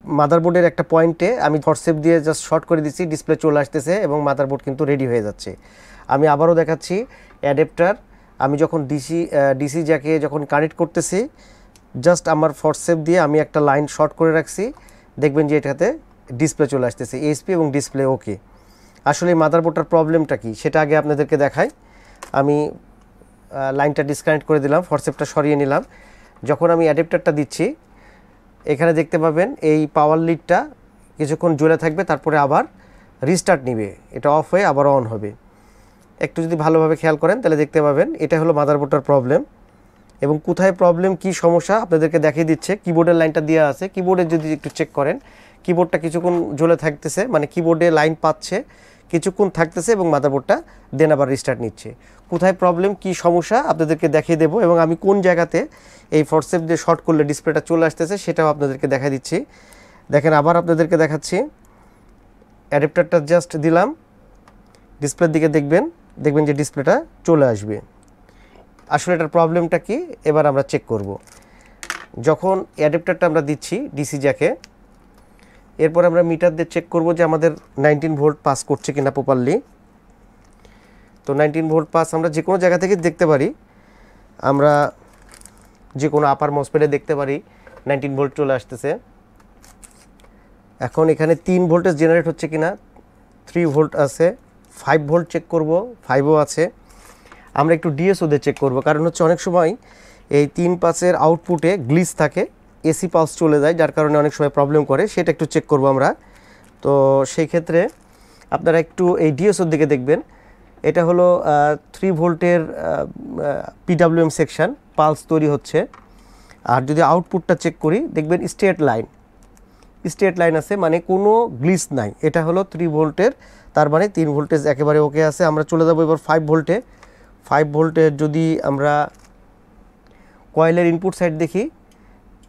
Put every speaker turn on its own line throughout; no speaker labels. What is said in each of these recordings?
মাদারবোর্ডের একটা পয়েন্টে আমি ফরসেপ দিয়ে জাস্ট শর্ট করে দিচ্ছি, ডিসপ্লে চলে আসতেছে এবং মাদারবোর্ড কিন্তু রেডি হয়ে যাচ্ছে। আমি আবারও দেখাচ্ছি অ্যাডাপ্টার, আমি যখন ডিসি জ্যাকে যখন কানেক্ট করতেছি জাস্ট আমার ফরসেপ দিয়ে আমি একটা লাইন শর্ট করে রাখছি, দেখবেন যে এটাতে ডিসপ্লে চলে আসতেছে এইচপি এবং ডিসপ্লে ওকে। আসলে মাদারবোর্ডটার প্রবলেমটা কি সেটা আগে আপনাদেরকে দেখাই। আমি লাইনটা ডিসকানেক্ট করে দিলাম, ফরসেপটা সরিয়ে নিলাম। যখন আমি অ্যাডাপ্টারটা দিচ্ছি এখানে দেখতে পাবেন এই পাওয়ার লিডটা কিছুক্ষণ জ্বলে থাকবে, তারপরে আবার রিস্টার্ট নিবে, এটা অফ হয়ে আবার অন হবে। একটু যদি ভালোভাবে খেয়াল করেন তাহলে দেখতে পাবেন এটা হলো মাদারবোর্ডটার প্রবলেম। এবং কোথায় প্রবলেম কি সমস্যা আপনাদেরকে দেখিয়ে দিচ্ছে। কিবোর্ডের লাইনটা দেওয়া আছে, কিবোর্ডে যদি একটু চেক করেন কিবোর্ডটা কিছুক্ষণ জ্বলে থাকতেছে, মানে কিবোর্ডে লাইন পাচ্ছে, কিছুক্ষণ থাকতেছে এবং মাদারবোর্ডটা দেন আবার রিস্টার্ট নিচ্ছে। কোথায় প্রবলেম কি সমস্যা আপনাদেরকে দেখিয়ে দেবো এবং আমি কোন জায়গাতে এই ফরসেপ দিয়ে শর্ট করলে ডিসপ্লেটা চলে আসতেছে সেটাও আপনাদেরকে দেখা দিচ্ছি। দেখেন আবার আপনাদেরকে দেখাচ্ছি, অ্যাডাপ্টারটা জাস্ট দিলাম, ডিসপ্লের দিকে দেখবেন যে ডিসপ্লেটা চলে আসবে। আসলে এটার প্রবলেমটা কি এবার আমরা চেক করব। যখন অ্যাডাপ্টারটা আমরা দিচ্ছি ডিসি জ্যাকে, এরপর আমরা মিটার দিয়ে চেক করব যে আমাদের 19 ভোল্ট পাস করছে কিনা প্রপারলি। তো 19 ভোল্ট পাস আমরা যে কোনো জায়গা থেকে দেখতে পারি, আমরা যে কোনো আপার মসফেটে দেখতে পারি 19 ভোল্ট চলে আসতেছে। এখন এখানে 3 ভোল্টেজ জেনারেট হচ্ছে কিনা, 3 ভোল্ট আছে, 5 ভোল্ট চেক করব, 5ও আছে। আমরা একটু ডিএসও দিয়ে চেক করব, কারণ হচ্ছে অনেক সময় এই 3-5-এর আউটপুটে গ্লিচ থাকে, এসি পালস চলে যায়, যার কারণে অনেক সময় প্রবলেম করে, সেটা একটু চেক করব আমরা। তো সেই ক্ষেত্রে আপনারা একটু এই ডিএসওর দিকে দেখবেন, এটা হলো 3 ভোল্টের পিডব্লিউএম সেকশন, পালস তৈরি হচ্ছে। আর যদি আউটপুটটা চেক করি দেখবেন স্ট্রেট লাইন আছে, মানে কোনো গ্লিচ নাই। এটা হলো 3 ভোল্টের, তার মানে 3 ভোল্টেজ একেবারে ওকে আছে। আমরা চলে যাব এবার 5 ভোল্টে। 5 ভোল্টের যদি আমরা কয়েলের ইনপুট সাইড দেখি,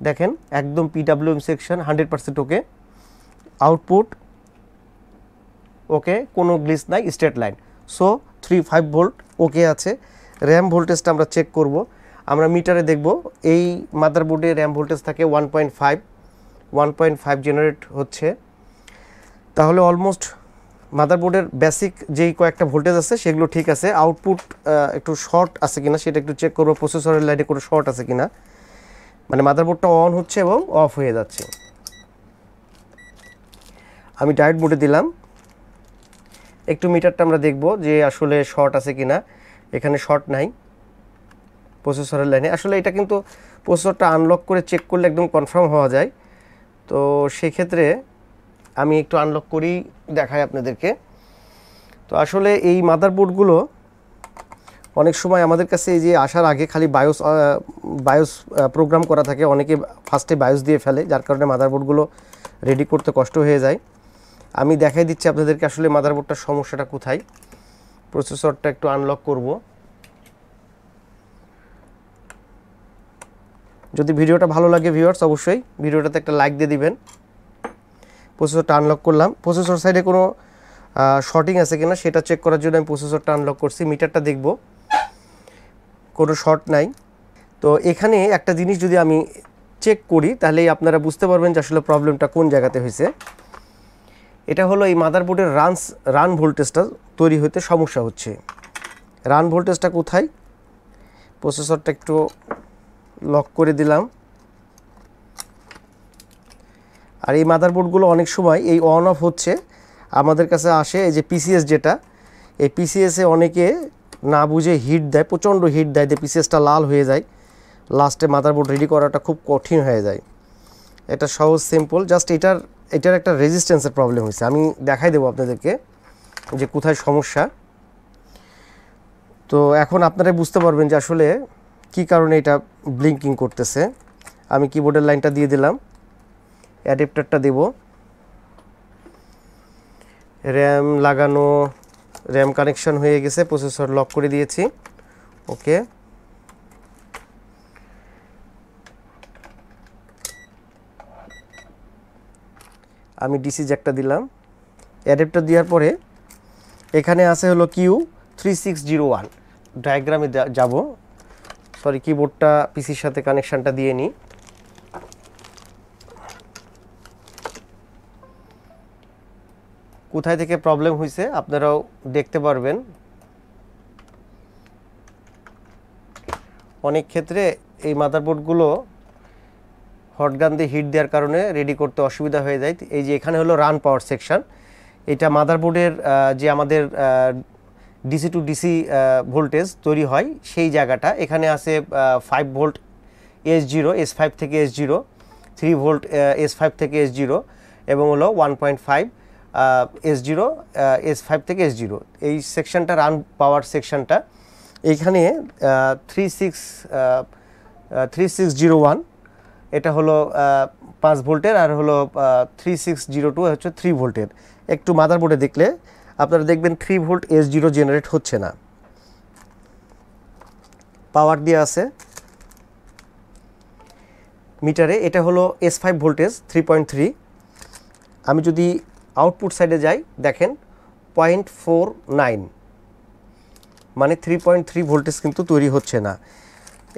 দেখেন একদম পিডব্লিউএম সেকশন 100% ওকে, আউটপুট ওকে, কোনো গ্লিচ নাই, স্ট্রেট লাইন। সো 5 ভোল্ট ওকে আছে। র্যাম ভোল্টেজটা আমরা চেক করব। আমরা মিটারে দেখব এই মাদারবোর্ডে র্যাম ভোল্টেজ থাকে 1.5 জেনারেট হচ্ছে। তাহলে অলমোস্ট মাদারবোর্ডের বেসিক যেই কয়েকটা ভোল্টেজ আছে সেগুলো ঠিক আছে। আউটপুট একটু শর্ট আছে কিনা সেটা একটু চেক করব, প্রসেসরের লাইনে কোনো শর্ট আছে কিনা, মানে মাদারবোর্ডটা অন হচ্ছে এবং অফ হয়ে যাচ্ছে। আমি ডায়োড মোডে দিলাম, একটু মিটারটা আমরা দেখব যে আসলে শর্ট আছে কিনা। এখানে শর্ট নাই প্রসেসরের লাইনে। আসলে এটা কিন্তু প্রসেসরটা আনলক করে চেক করলে একদম কনফার্ম হওয়া যায়। তো সেই ক্ষেত্রে আমি একটু আনলক করেই দেখাই আপনাদেরকে। তো আসলে এই মাদারবোর্ডগুলো অনেক সময় আমাদের কাছে এই যে আসার আগে খালি বায়োস প্রোগ্রাম করা থাকে, অনেকে ফার্স্টে বায়োস দিয়ে ফেলে, যার কারণে মাদারবোর্ডগুলো রেডি করতে কষ্ট হয়ে যায়। আমি দেখাই দিচ্ছি আপনাদেরকে আসলে মাদারবোর্ডটার সমস্যাটা কোথায়। প্রসেসরটা একটু আনলক করব। যদি ভিডিওটা ভালো লাগে ভিউয়ার্স অবশ্যই ভিডিওটাতে একটা লাইক দিয়ে দিবেন। প্রসেসরটা আনলক করলাম, প্রসেসর সাইডে কোনো শর্টিং আছে কিনা সেটা চেক করার জন্য আমি প্রসেসরটা আনলক করছি। মিটারটা দেখব, কোনো শর্ট নাই। তো এখানে একটা জিনিস যদি আমি চেক করি তাহলেই আপনারা বুঝতে পারবেন যে আসলে প্রবলেমটা কোন জায়গাতে হয়েছে। এটা হলো এই মাদারবোর্ডের রান ভোল্টেজটা তৈরি হতে সমস্যা হচ্ছে। রান ভোল্টেজটা কোথায়, প্রসেসরটা একটু লক করে দিলাম। আর এই মাদারবোর্ডগুলো অনেক সময় এই অন অফ হচ্ছে আমাদের কাছে আসে, এই যে পিসিএস যেটা, এই পিসিএসে অনেকে না বুঝে হিট দেয়, প্রচণ্ড হিট দেয়, যে পিসিএসটা লাল হয়ে যায়, লাস্টে মাদারবোর্ড রেডি করাটা খুব কঠিন হয়ে যায়। এটা সহজ সিম্পল, জাস্ট এটার একটা রেজিস্ট্যান্সের প্রবলেম হয়েছে। আমি দেখাই দেবো আপনাদেরকে যে কোথায় সমস্যা। তো এখন আপনারা বুঝতে পারবেন যে আসলে কি কারণে এটা ব্লিঙ্কিং করতেছে। আমি কিবোর্ডের লাইনটা দিয়ে দিলাম, অ্যাডাপ্টারটা দেব, র্যাম লাগানো, র্যাম কানেকশন হয়ে গেছে, প্রসেসর লক করে দিয়েছি, ওকে। আমি ডিসি জ্যাকটা দিলাম, অ্যাডাপ্টার দেওয়ার পরে এখানে আছে হলো 𝗬𝗵𝗁𝗲 ডায়াগ্রামে যাব। সরি, কিবোর্ডটা পিসির সাথে কানেকশানটা দিয়ে নিই। কোথায় থেকে প্রবলেম হয়েছে আপনারাও দেখতে পারবেন। অনেক ক্ষেত্রে এই মাদারবোর্ডগুলো হট গান দিয়ে হিট দেওয়ার কারণে রেডি করতে অসুবিধা হয়ে যায়। এই যে এখানে হলো রান পাওয়ার সেকশন, এটা মাদারবোর্ডের যে আমাদের ডিসি টু ডিসি ভোল্টেজ তৈরি হয় সেই জায়গাটা। এখানে আছে 5 ভোল্ট S0 S5 থেকে S0, 3 ভোল্ট S5 থেকে S0 এবং হলো 1.5 S0 S5 থেকে S0। এই সেকশনটা রান পাওয়ার সেকশনটা। এইখানে 3601 এটা হলো 5 ভোল্টের, আর হলো 3602 হচ্ছে 3 ভোল্টের। একটু মাদারবোর্ডে দেখলে আপনারা দেখবেন 3 ভোল্ট S0 জেনারেট হচ্ছে না, পাওয়ার দিয়ে আছে মিটারে। এটা হলো S5 ভোল্টেজ 3.3। আমি যদি আউটপুট সাইডে যাই দেখেন 0.49, মানে 3.3 ভোল্টেজ কিন্তু তৈরি হচ্ছে না।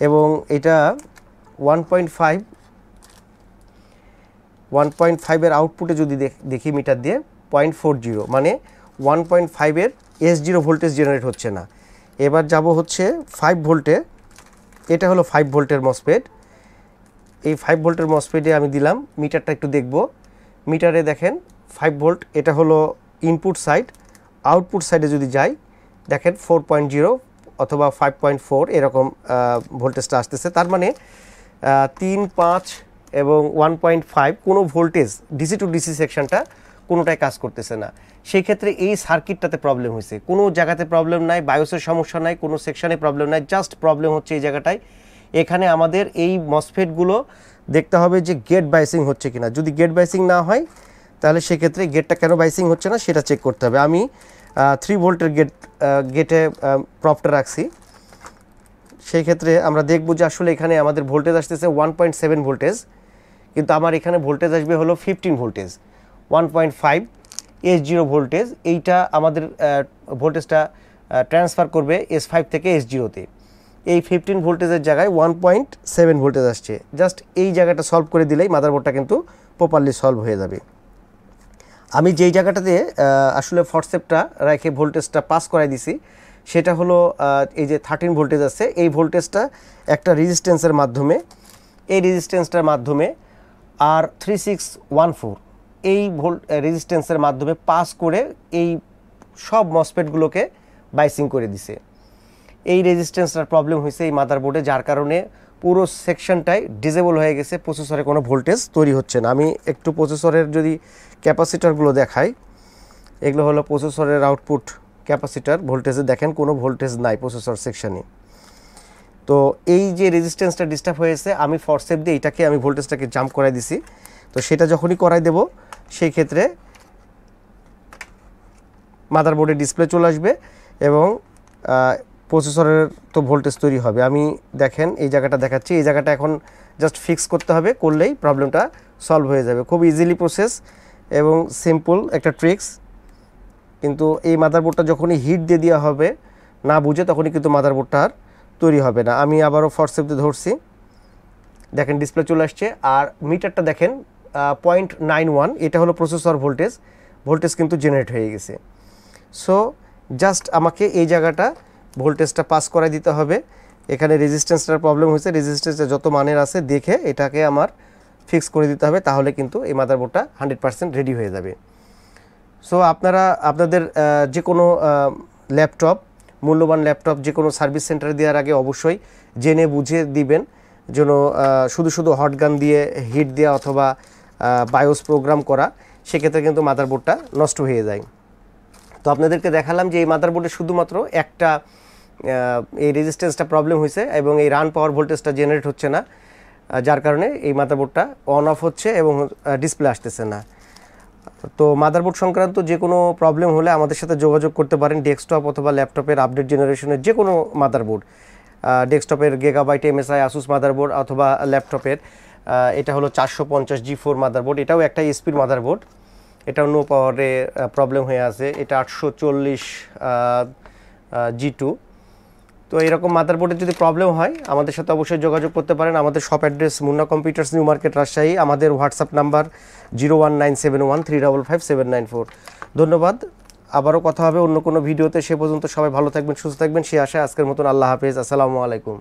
এবং এটা 1.5 এর আউটপুটে যদি দেখি মিটার দিয়ে 0.40, মানে 1.5 এর S0 ভোল্টেজ জেনারেট হচ্ছে না। এবার যাব হচ্ছে 5 ভোল্টে। এটা হলো 5 ভোল্টের মসফেট। এই 5 ভোল্টের মসফেটে আমি দিলাম, মিটারটা একটু দেখব। মিটারে দেখেন 5 ভোল্ট, এটা হলো ইনপুট সাইড। আউটপুট সাইডে যদি যাই দেখেন 4.0 অথবা 5.4 এরকম ভোল্টেজটা আসতেছে। তার মানে 3, 5 এবং 1.5 কোনো ভোল্টেজ ডিসি টু ডিসি সেকশনটা কোনোটাই কাজ করতেছে না। সেই ক্ষেত্রে এই সার্কিটটাতে প্রবলেম হয়েছে। কোনো জায়গাতে প্রবলেম নাই, বায়োসের সমস্যা নাই, কোনো সেকশনে প্রবলেম নাই, জাস্ট প্রবলেম হচ্ছে এই জায়গাটায়। এখানে আমাদের এই মসফেটগুলো দেখতে হবে যে গেট বাইসিং হচ্ছে কিনা। যদি গেট বাইসিং না হয় তাহলে সেক্ষেত্রে গেটটা কেন বাইসিং হচ্ছে না সেটা চেক করতে হবে। আমি 3 ভোল্টের গেটে প্রপটা রাখছি। সেই ক্ষেত্রে আমরা দেখব যে আসলে এখানে আমাদের ভোল্টেজ আসতেছে 1.7 ভোল্টেজ, কিন্তু আমার এখানে ভোল্টেজ আসবে হলো 15 ভোল্টেজ, 1.5 S0 ভোল্টেজ। এইটা আমাদের ভোল্টেজটা ট্রান্সফার করবে S5 থেকে S0-তে। এই 15 ভোল্টেজের জায়গায় 1.7 ভোল্টেজ আসছে। জাস্ট এই জায়গাটা সলভ করে দিলেই মাদারবোর্ডটা কিন্তু প্রপারলি সলভ হয়ে যাবে। আমি যেই জায়গাটাতে আসলে ফটসেপটা রেখে ভোল্টেজটা পাস করাই দিছি সেটা হলো এই যে 13 ভোল্টেজ আছে, এই ভোল্টেজটা একটা রেজিস্ট্যান্সের মাধ্যমে, এই রেজিস্ট্যান্সটার মাধ্যমে আর 3614 এই রেজিস্ট্যান্সের মাধ্যমে পাস করে এই সব মসফেটগুলোকে বাইসিং করে দিছে। এই রেজিস্ট্যান্সটার প্রবলেম হয়েছে এই মাদারবোর্ডে, যার কারণে পুরো সেকশনটাই ডিসেবল হয়ে গেছে, প্রসেসরে কোনো ভোল্টেজ তৈরি হচ্ছে না। আমি একটু প্রসেসরের যদি ক্যাপাসিটারগুলো দেখাই, এগুলো হলো প্রসেসরের আউটপুট ক্যাপাসিটার। ভোল্টেজে দেখেন কোনো ভোল্টেজ নাই প্রসেসর সেকশনে। তো এই যে রেজিস্ট্যান্সটা ডিস্টার্ব হয়েছে, আমি ফরসেপ দিয়ে এটাকে আমি ভোল্টেজটাকে জাম্প করাই দিছি। তো সেটা যখনই করাই দেব সেই ক্ষেত্রে মাদারবোর্ডে ডিসপ্লে চলে আসবে এবং প্রসেসরের তো ভোল্টেজ তৈরি হবে। আমি দেখেন এই জায়গাটা দেখাচ্ছি, এই জায়গাটা এখন জাস্ট ফিক্স করতে হবে, করলেই প্রবলেমটা সলভ হয়ে যাবে। খুব ইজিলি প্রসেস এবং সিম্পল একটা ট্রিক্স। কিন্তু এই মাদারবোর্ডটা যখনই হিট দিয়ে দেওয়া হবে না বুঝে, তখনই কিন্তু মাদারবোর্ডটা আর তৈরি হবে না। আমি আবারও ফরসেপ দিয়ে ধরছি, দেখেন ডিসপ্লে চলে আসছে। আর মিটারটা দেখেন 0.91, এটা হলো প্রসেসর ভোল্টেজ। ভোল্টেজ কিন্তু জেনারেট হয়ে গেছে। সো জাস্ট আমাকে এই জায়গাটা ভোল্টেজটা পাস করাই দিতে হবে। এখানে রেজিস্ট্যান্সটার প্রবলেম হয়েছে, রেজিস্ট্যান্সে যত মানের আছে দেখে এটাকে আমার ফিক্স করে দিতে হবে, তাহলে কিন্তু এই মাদারবোর্ডটা 100% রেডি হয়ে যাবে। সো আপনারা আপনাদের যে কোনো ল্যাপটপ, মূল্যবান ল্যাপটপ যে কোনো সার্ভিস সেন্টারে দেওয়ার আগে অবশ্যই জেনে বুঝে দিবেন, যেন শুধু শুধু হট গান দিয়ে হিট দেওয়া অথবা বায়োস প্রোগ্রাম করা, সেক্ষেত্রে কিন্তু মাদারবোর্ডটা নষ্ট হয়ে যায়। তো আপনাদেরকে দেখালাম যে এই মাদারবোর্ডে শুধুমাত্র একটা এই রেজিস্ট্যান্সটা প্রবলেম হয়েছে এবং এই রান পাওয়ার ভোল্টেজটা জেনারেট হচ্ছে না, যার কারণে এই মাদারবোর্ডটা অন অফ হচ্ছে এবং ডিসপ্লে আসতেছে না। তো মাদারবোর্ড সংক্রান্ত যে কোনো প্রবলেম হলে আমাদের সাথে যোগাযোগ করতে পারেন। ডেস্কটপ অথবা ল্যাপটপের আপডেট জেনারেশনের যে কোনো মাদারবোর্ড, ডেস্কটপের 𝗬𝗵 MSI asus মাদারবোর্ড অথবা ল্যাপটপের এটা হলো 450 G4 মাদারবোর্ড, এটাও একটা এসপির মাদারবোর্ড, এটাও নো পাওয়ারে প্রবলেম হয়ে আছে। এটা 840 G2। তো এরকম মাদারবোর্ডের যদি প্রবলেম হয় আমাদের সাথে অবশ্যই যোগাযোগ করতে পারেন। আমাদের shop address Munna computers, new market, Rajshahi. আমাদের হোয়াটসঅ্যাপ নাম্বার 01971355794। ধন্যবাদ। আবারও কথা হবে অন্য কোনো ভিডিওতে। সে পর্যন্ত সবাই ভালো থাকবেন, সুস্থ থাকবেন, সে আশায় আজকের মতন আল্লাহ হাফেজ, আসসালামু আলাইকুম।